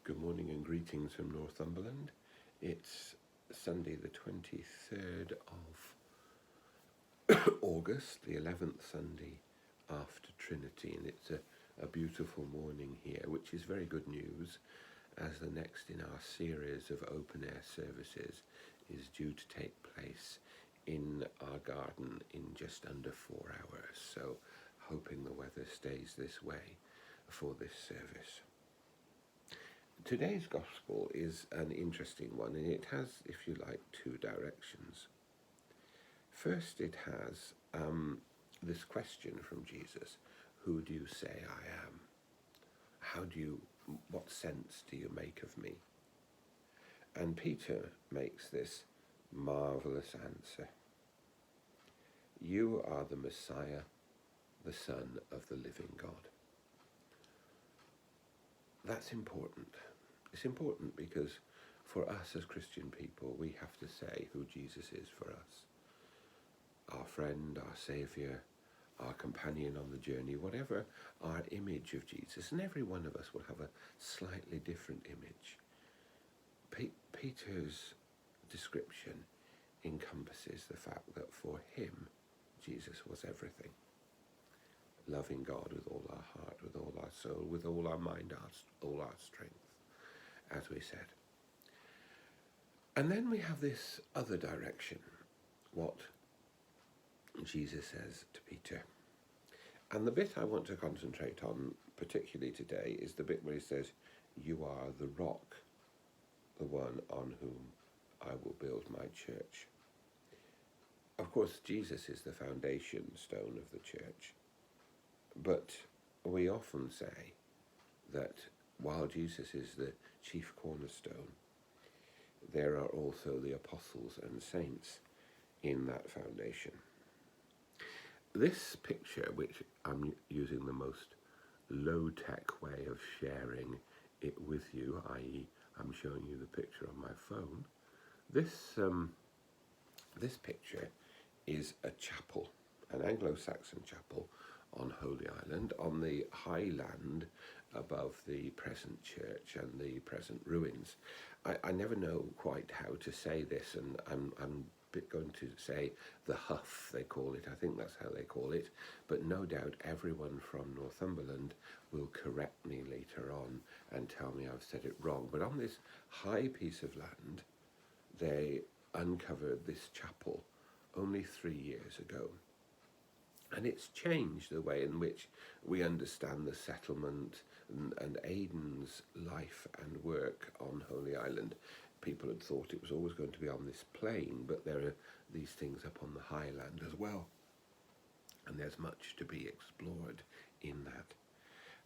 Good morning and greetings from Northumberland. It's Sunday the 23rd of August, the 11th Sunday after Trinity, and it's a beautiful morning here, which is very good news as the next in our series of open air services is due to take place in our garden in just under 4 hours. So hoping the weather stays this way for this service. Today's gospel is an interesting one, and it has, if you like, two directions. First, it has this question from Jesus: who do you say I am? What sense do you make of me? And Peter makes this marvelous answer: you are the Messiah, the Son of the living God. That's important. It's important because for us as Christian people, we have to say who Jesus is for us. Our friend, our saviour, our companion on the journey, whatever our image of Jesus. And every one of us will have a slightly different image. Peter's description encompasses the fact that for him, Jesus was everything. Loving God with all our heart, with all our soul, with all our mind, all our strength, as we said. And then we have this other direction, what Jesus says to Peter. And the bit I want to concentrate on, particularly today, is the bit where he says, you are the rock, the one on whom I will build my church. Of course, Jesus is the foundation stone of the church. But we often say that while Jesus is the chief cornerstone, there are also the apostles and saints in that foundation. This picture, which I'm using the most low-tech way of sharing it with you, i.e. I'm showing you the picture on my phone, this picture is a chapel, an Anglo-Saxon chapel on Holy Island, on the high land above the present church and the present ruins. I never know quite how to say this, and I'm going to say the Huff, they call it. I think that's how they call it. But no doubt everyone from Northumberland will correct me later on and tell me I've said it wrong. But on this high piece of land, they uncovered this chapel only 3 years ago. And it's changed the way in which we understand the settlement and Aidan's life and work on Holy Island. People had thought it was always going to be on this plain, but there are these things up on the high land as well. And there's much to be explored in that.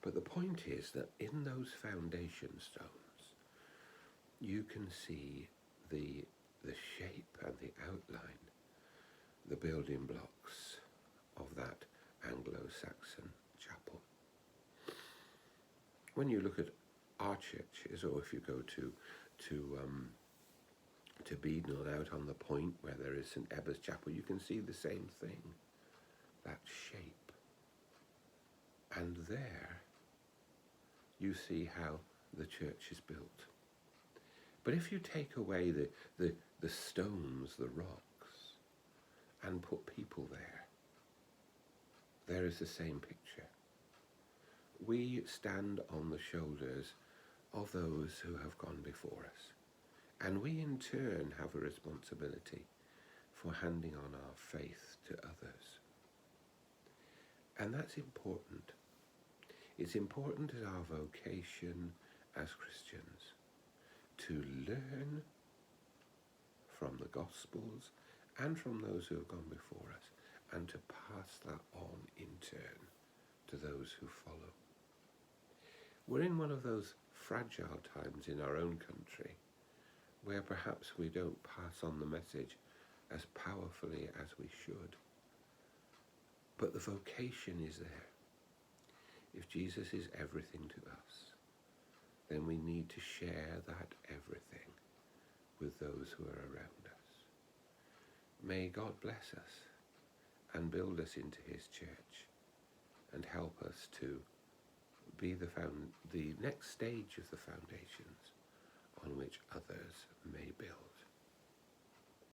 But the point is that in those foundation stones, you can see the shape and the outline, the building blocks of that Anglo-Saxon chapel. When you look at our churches, or if you go to Beadnell out on the point where there is St Ebba's Chapel, you can see the same thing, that shape. And there you see how the church is built. But if you take away the stones, the rocks, and put people there is the same picture. We stand on the shoulders of those who have gone before us. And we in turn have a responsibility for handing on our faith to others. And that's important. It's important as our vocation as Christians to learn from the Gospels and from those who have gone before us, and to pass that on in turn to those who follow. We're in one of those fragile times in our own country where perhaps we don't pass on the message as powerfully as we should. But the vocation is there. If Jesus is everything to us, then we need to share that everything with those who are around us. May God bless us and build us into his church and help us to be the next stage of the foundations on which others may build.